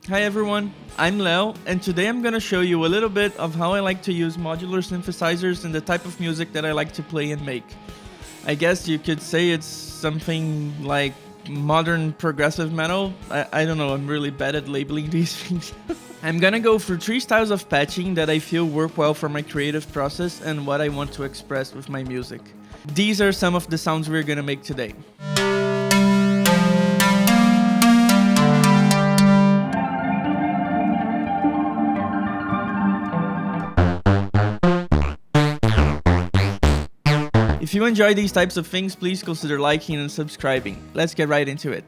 Hi everyone, I'm Leo, and today I'm gonna show you a little bit of how I like to use modular synthesizers and the type of music that I like to play and make. I guess you could say it's something like modern progressive metal. I don't know, I'm really bad at labeling these things. I'm gonna go through 3 styles of patching that I feel work well for my creative process and what I want to express with my music. These are some of the sounds we're gonna make today. If you enjoy these types of things, please consider liking and subscribing. Let's get right into it.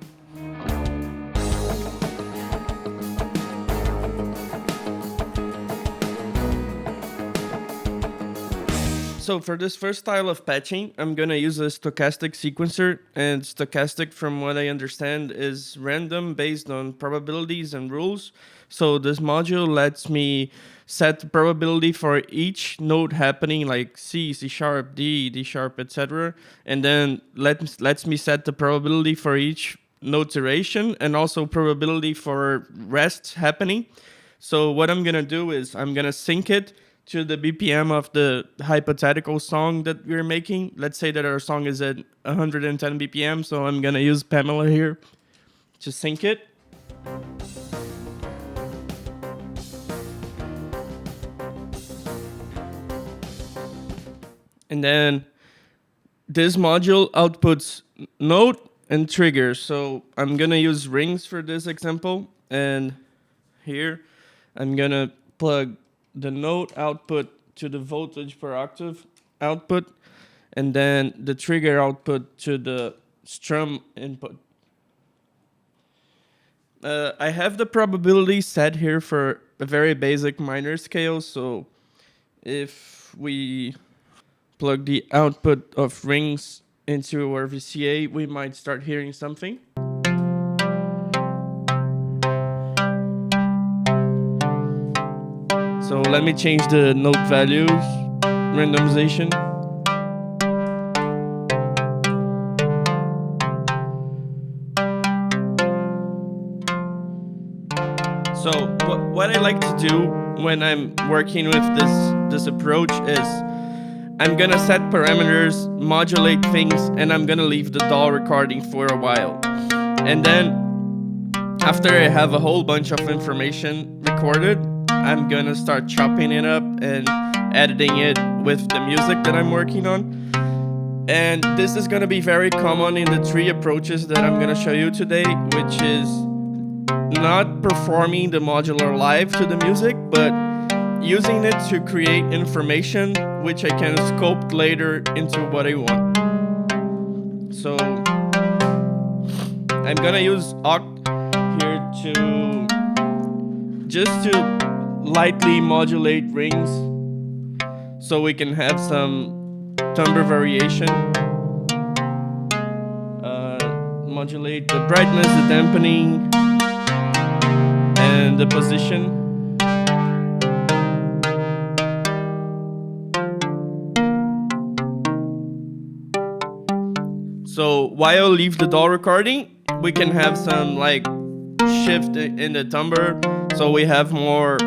So for this first style of patching, I'm gonna use a stochastic sequencer, and stochastic, from what I understand, is random based on probabilities and rules. So this module lets me set the probability for each note happening, like C, C sharp, D sharp, etc. And then lets me set the probability for each note duration and also probability for rest happening. So what I'm gonna do is I'm gonna sync it to the BPM of the hypothetical song that we're making. Let's say that our song is at 110 BPM, so I'm gonna use Pamela here to sync it. And then this module outputs note and trigger. So I'm gonna use rings for this example. And here I'm gonna plug the note output to the voltage per octave output, and then the trigger output to the strum input. I have the probability set here for a very basic minor scale. So if we plug the output of rings into our VCA, we might start hearing something. So let me change the note values, randomization. So what I like to do when I'm working with this approach is I'm gonna set parameters, modulate things, and I'm gonna leave the DAW recording for a while. And then after I have a whole bunch of information recorded, I'm gonna start chopping it up and editing it with the music that I'm working on. And this is gonna be very common in the 3 approaches that I'm gonna show you today, which is not performing the modular live to the music, but using it to create information which I can sculpt later into what I want. So I'm gonna use Oct here to lightly modulate rings so we can have some timbre variation. Modulate the brightness, the dampening, and the position. So while I leave the DAW recording, we can have some like shift in the timbre, so we have more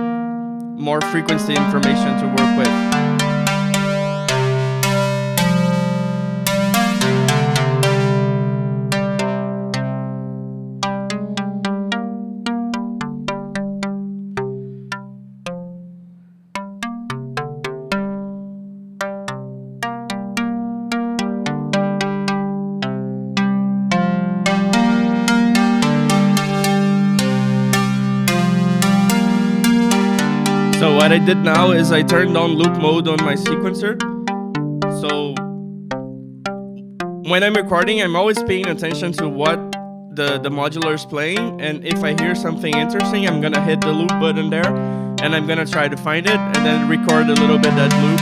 frequency information to work with. So what I did now is I turned on loop mode on my sequencer. So when I'm recording, I'm always paying attention to what the modular is playing, and if I hear something interesting, I'm gonna hit the loop button there, and I'm gonna try to find it, and then record a little bit that loop.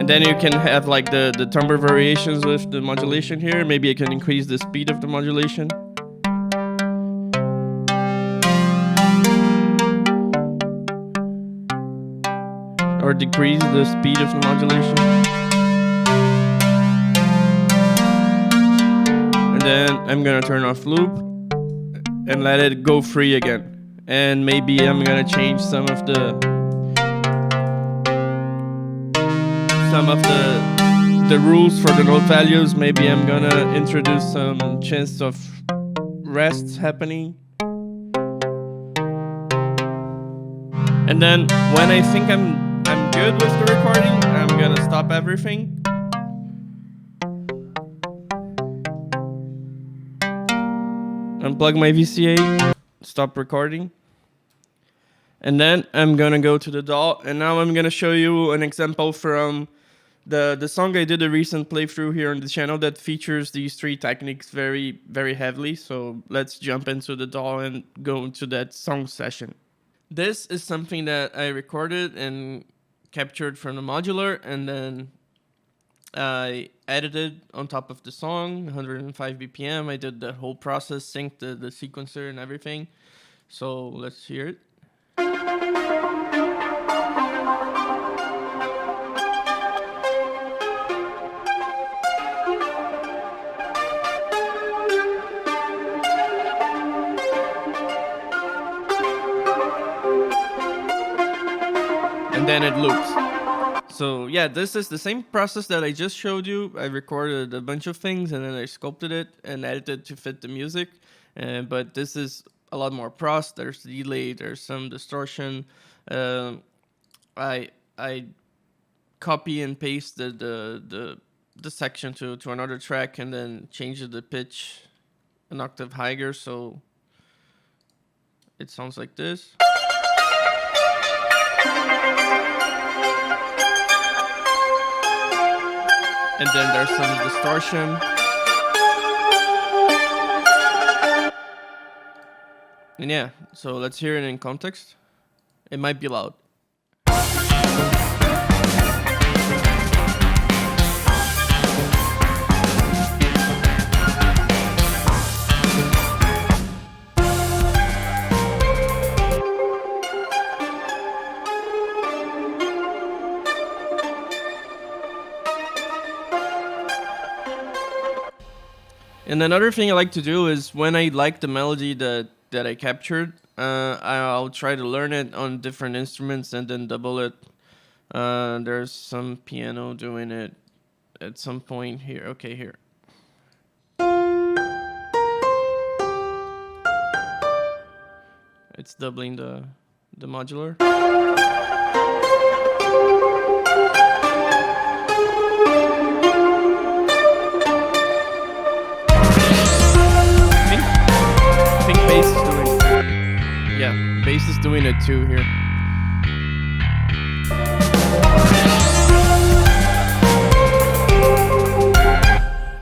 And then you can have like the timbre variations with the modulation here. Maybe I can increase the speed of the modulation. Or decrease the speed of the modulation. then I'm gonna turn off loop and let it go free again. And maybe I'm gonna change some of the rules for the note values. Maybe I'm gonna introduce some chance of rests happening. And then when I think I'm good with the recording, I'm gonna stop everything. Unplug my VCA, stop recording. And then I'm gonna go to the DAW, and now I'm gonna show you an example from the song I did a recent playthrough here on the channel that features these three techniques very, very heavily. So let's jump into the DAW and go into that song session. This is something that I recorded and captured from the modular, and then I edited on top of the song, 105 BPM. I did the whole process, synced the sequencer and everything. So let's hear it. And then it loops. So yeah, this is the same process that I just showed you. I recorded a bunch of things and then I sculpted it and edited to fit the music. But this is a lot more pros. There's delay, there's some distortion. I copy and paste the section to another track and then change the pitch an octave higher, so it sounds like this. And then there's some distortion. And yeah, so let's hear it in context. It might be loud. And another thing I like to do is when I like the melody that I captured, I'll try to learn it on different instruments and then double it. There's some piano doing it at some point here. Okay, here. It's doubling the modular. Bass is doing it. Yeah, bass is doing it too here.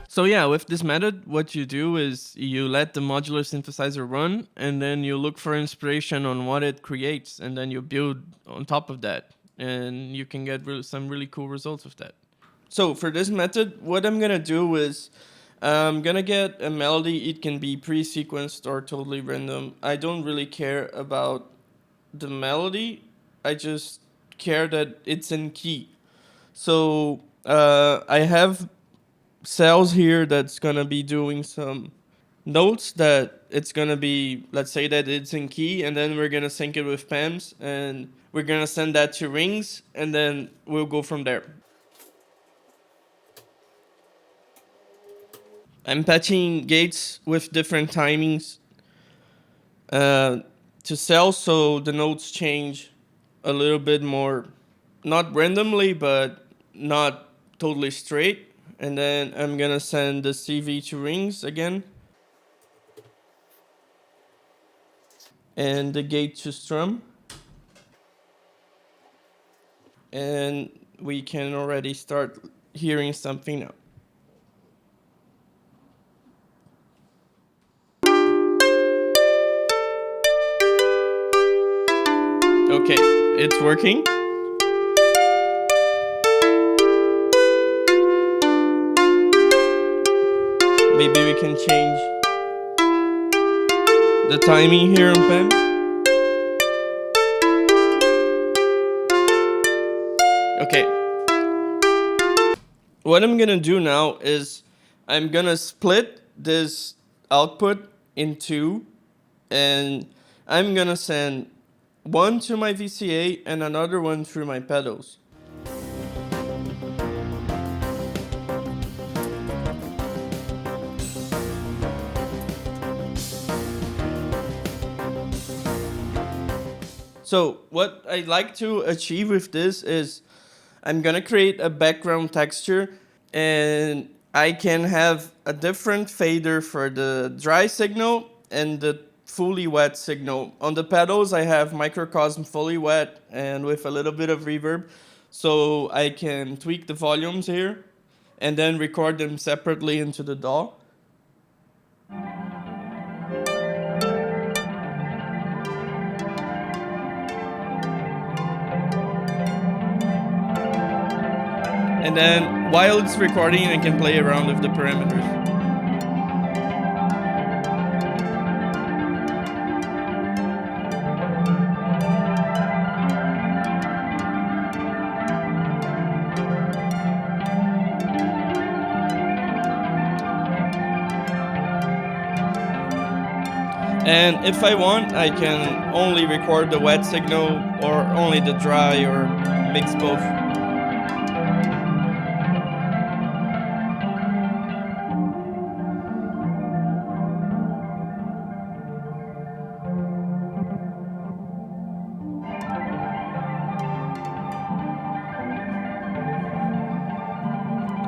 So yeah, with this method, what you do is you let the modular synthesizer run, and then you look for inspiration on what it creates, and then you build on top of that, and you can get some really cool results with that. So for this method, what I'm gonna do is I'm gonna get a melody. It can be pre-sequenced or totally random. I don't really care about the melody. I just care that it's in key. So I have cells here that's gonna be doing some notes that it's gonna be, let's say that it's in key, and then we're gonna sync it with PAMs, and we're gonna send that to rings, and then we'll go from there. I'm patching gates with different timings to cells, so the notes change a little bit more, not randomly, but not totally straight. And then I'm gonna send the CV to rings again, and the gate to strum. And we can already start hearing something now. Okay, it's working. Maybe we can change the timing here on PAM. Okay. What I'm gonna do now is I'm gonna split this output in two, and I'm gonna send one to my VCA and another one through my pedals. So what I like to achieve with this is I'm gonna create a background texture, and I can have a different fader for the dry signal and the fully wet signal. On the pedals, I have microcosm fully wet and with a little bit of reverb, so I can tweak the volumes here and then record them separately into the DAW. And then while it's recording, I can play around with the parameters. And if I want, I can only record the wet signal or only the dry or mix both.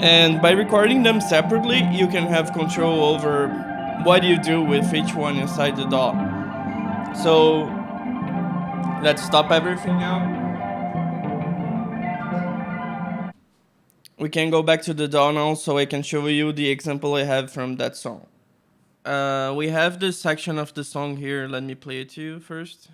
And by recording them separately, you can have control over what you do with each one inside the DAW. So let's stop everything now. We can go back to the DAW now so I can show you the example I have from that song. We have this section of the song here. Let me play it to you first.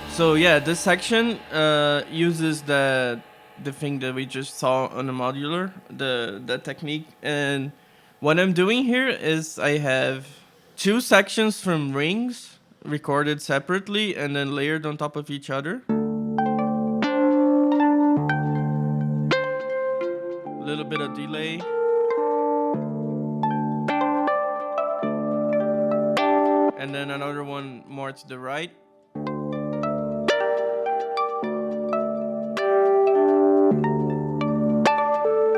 So yeah, this section uses the thing that we just saw on the modular, the technique. And what I'm doing here is I have two sections from rings recorded separately and then layered on top of each other. A little bit of delay. And then another one more to the right.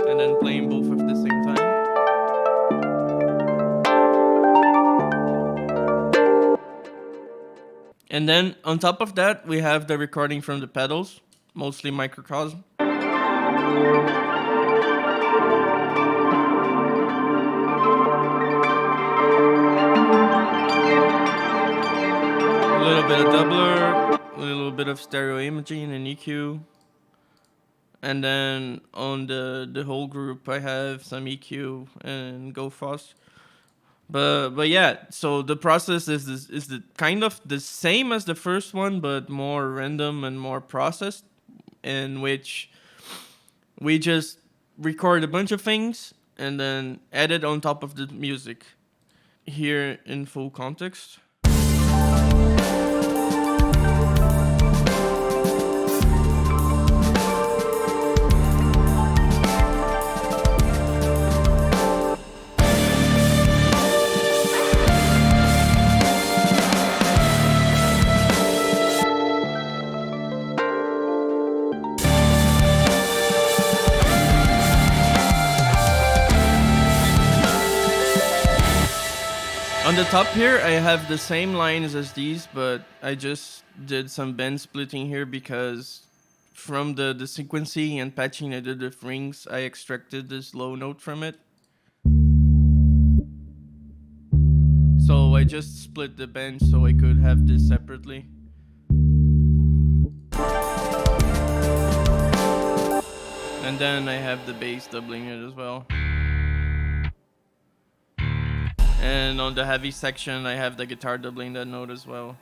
And then playing both at the same time. And then on top of that, we have the recording from the pedals, mostly microcosm. A little bit of doubler, a little bit of stereo imaging and EQ. And then on the whole group, I have some EQ and go fuzz. But yeah, so the process is the kind of the same as the first one, but more random and more processed, in which we just record a bunch of things and then edit on top of the music. Here in full context. On the top here, I have the same lines as these, but I just did some band splitting here because from the sequencing and patching I did with rings, I extracted this low note from it. So I just split the bend so I could have this separately. And then I have the bass doubling it as well. And on the heavy section, I have the guitar doubling that note as well.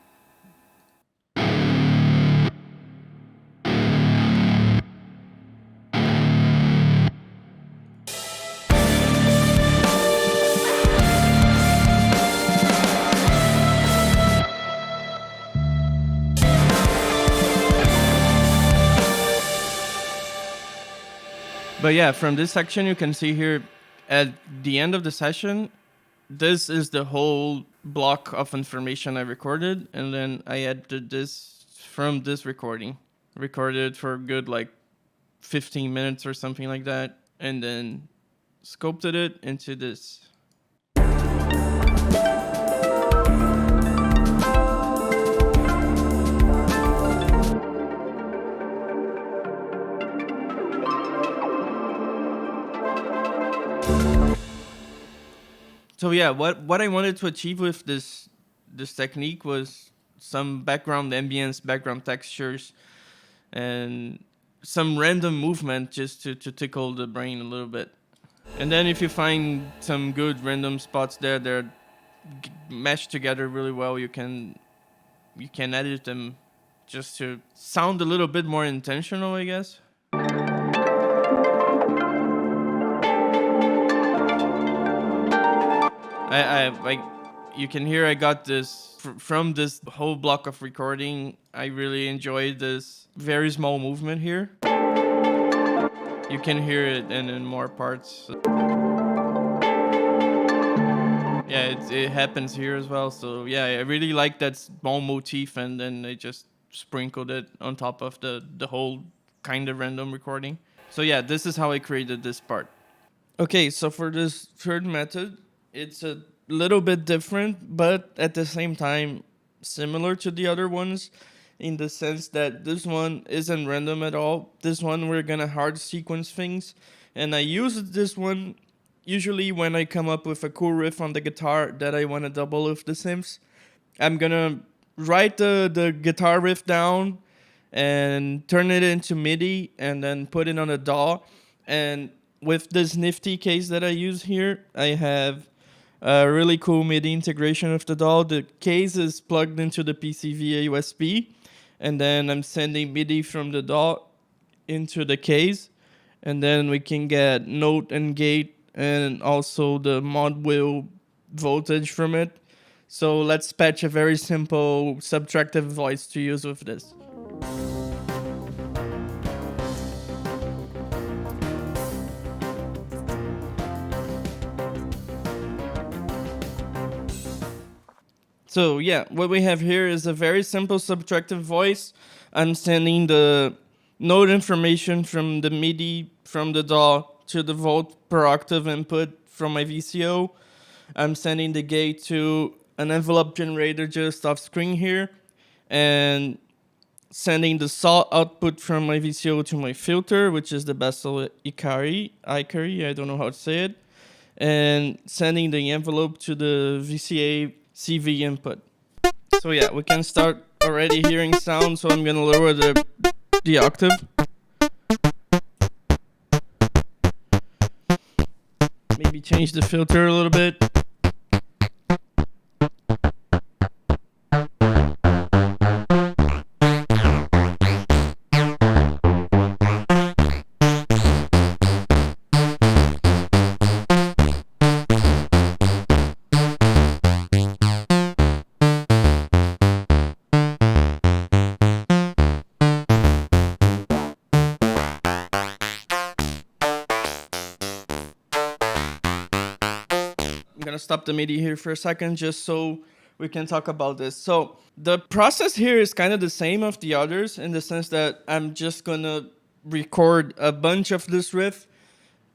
But yeah, from this section, you can see here at the end of the session, this is the whole block of information I recorded. And then I edited this from this recording. Recorded for a good like 15 minutes or something like that. And then sculpted it into this. So yeah, what I wanted to achieve with this technique was some background ambience, background textures, and some random movement just to tickle the brain a little bit. And then if you find some good random spots there that mesh together really well, you can edit them just to sound a little bit more intentional, I guess. I you can hear I got this from this whole block of recording. I really enjoyed this very small movement here. You can hear it in more parts. Yeah, it happens here as well. So yeah, I really like that small motif, and then I just sprinkled it on top of the whole kind of random recording. So yeah, this is how I created this part. Okay, so for this third method, it's a little bit different, but at the same time similar to the other ones, in the sense that this one isn't random at all. This one we're gonna hard sequence things, and I use this one usually when I come up with a cool riff on the guitar that I want to double with the synths. I'm gonna write the guitar riff down and turn it into MIDI and then put it on a DAW. And with this nifty case that I use here, I have a really cool MIDI integration with the DAW. The case is plugged into the PC via USB, and then I'm sending MIDI from the DAW into the case, and then we can get note and gate and also the mod wheel voltage from it. So let's patch a very simple subtractive voice to use with this. So yeah, what we have here is a very simple subtractive voice. I'm sending the note information from the MIDI from the DAW to the volt per octave input from my VCO. I'm sending the gate to an envelope generator just off screen here, and sending the saw output from my VCO to my filter, which is the Bessel Ikari, I don't know how to say it, and sending the envelope to the VCA CV input. So yeah, we can start already hearing sound, so I'm gonna lower the octave. Maybe change the filter a little bit. I'm gonna stop the MIDI here for a second just so we can talk about this. So the process here is kind of the same of the others, in the sense that I'm just gonna record a bunch of this riff.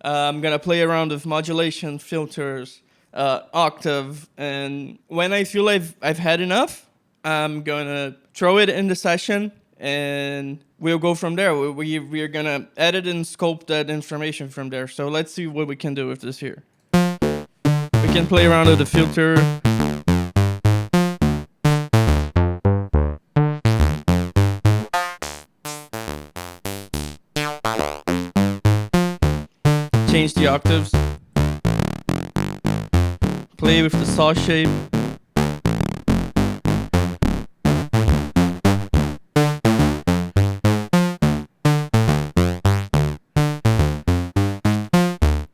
I'm gonna play around with modulation, filters, octave, and when I feel I've had enough, I'm gonna throw it in the session and we'll go from there. We're gonna edit and sculpt that information from there. So let's see what we can do with this here. We can play around with the filter. Change the octaves. Play with the saw shape.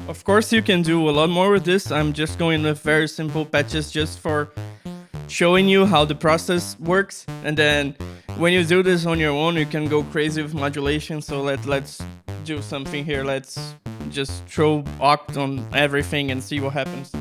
Of course, you can do a lot more with this. I'm just going with very simple patches just for showing you how the process works. And then when you do this on your own, you can go crazy with modulation. So let's do something here. Let's just throw oct on everything and see what happens.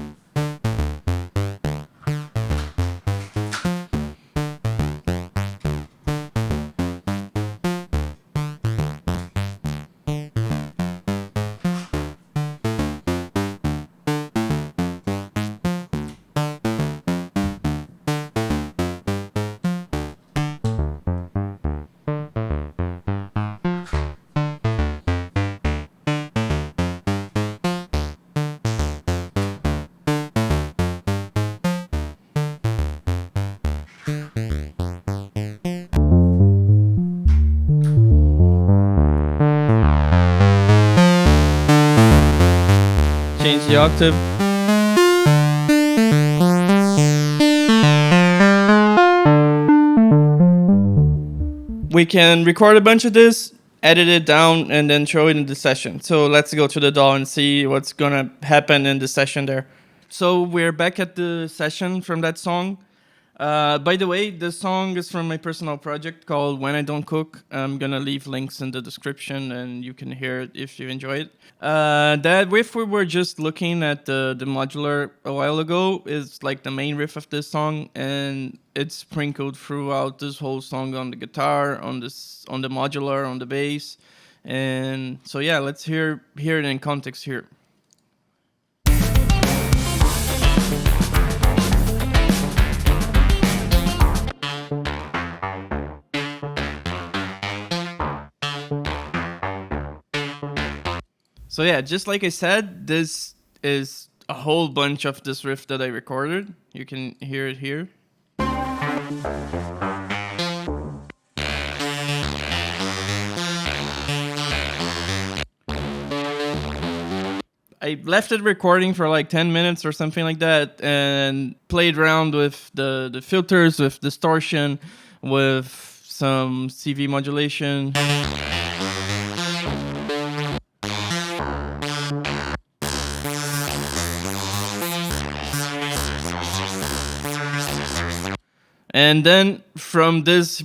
Change the octave. We can record a bunch of this, edit it down, and then show it in the session. So let's go to the DAW and see what's gonna happen in the session there. So we're back at the session from that song. By the way, the song is from my personal project called When I Don't Cook. I'm gonna leave links in the description and you can hear it if you enjoy it. That riff we were just looking at the modular a while ago is like the main riff of this song, and it's sprinkled throughout this whole song on the guitar, on the modular, on the bass. And so yeah, let's hear it in context here. So yeah, just like I said, this is a whole bunch of this riff that I recorded. You can hear it here. I left it recording for like 10 minutes or something like that and played around with the filters, with distortion, with some CV modulation. And then from this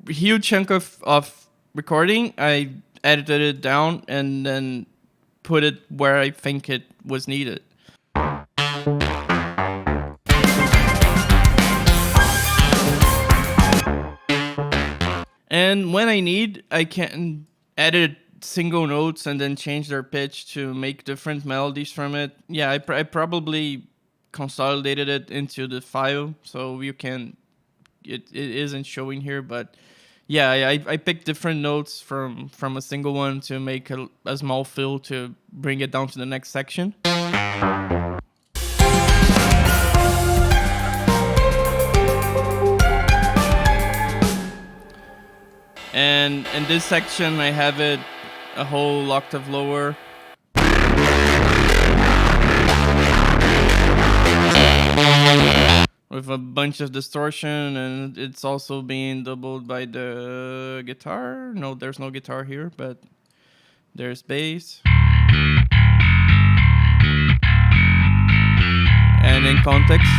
huge chunk of recording, I edited it down and then put it where I think it was needed. And when I need, I can edit single notes and then change their pitch to make different melodies from it. Yeah, I probably consolidated it into the file, so you can... It isn't showing here, but yeah, I picked different notes from a single one to make a small fill to bring it down to the next section. And in this section, I have it a whole octave lower. With a bunch of distortion, and it's also being doubled by the guitar. No, there's no guitar here, but there's bass. And in context.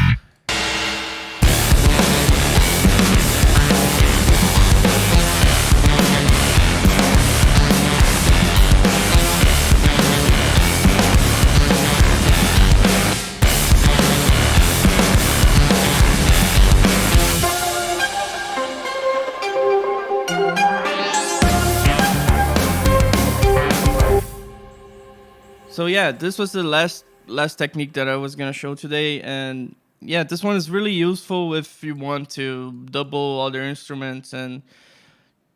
So yeah, this was the last technique that I was gonna show today, and yeah, this one is really useful if you want to double other instruments and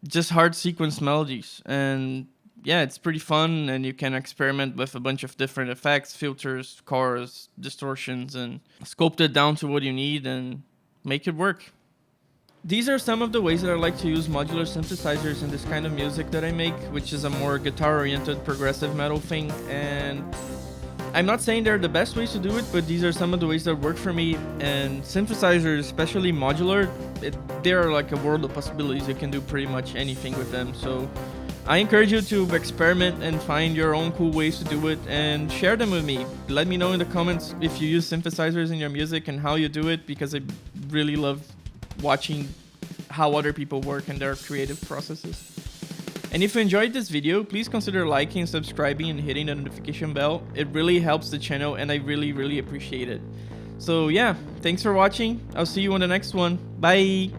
just hard sequence melodies. And yeah, it's pretty fun, and you can experiment with a bunch of different effects, filters, chorus, distortions, and sculpt it down to what you need and make it work. These are some of the ways that I like to use modular synthesizers in this kind of music that I make, which is a more guitar-oriented progressive metal thing. And I'm not saying they're the best ways to do it, but these are some of the ways that work for me. And synthesizers, especially modular, they are like a world of possibilities. You can do pretty much anything with them. So I encourage you to experiment and find your own cool ways to do it and share them with me. Let me know in the comments if you use synthesizers in your music and how you do it, because I really love watching how other people work in their creative processes. And if you enjoyed this video, please consider liking, subscribing, and hitting the notification bell. It really helps the channel and I really appreciate it. So yeah, thanks for watching. I'll see you on the next one. Bye!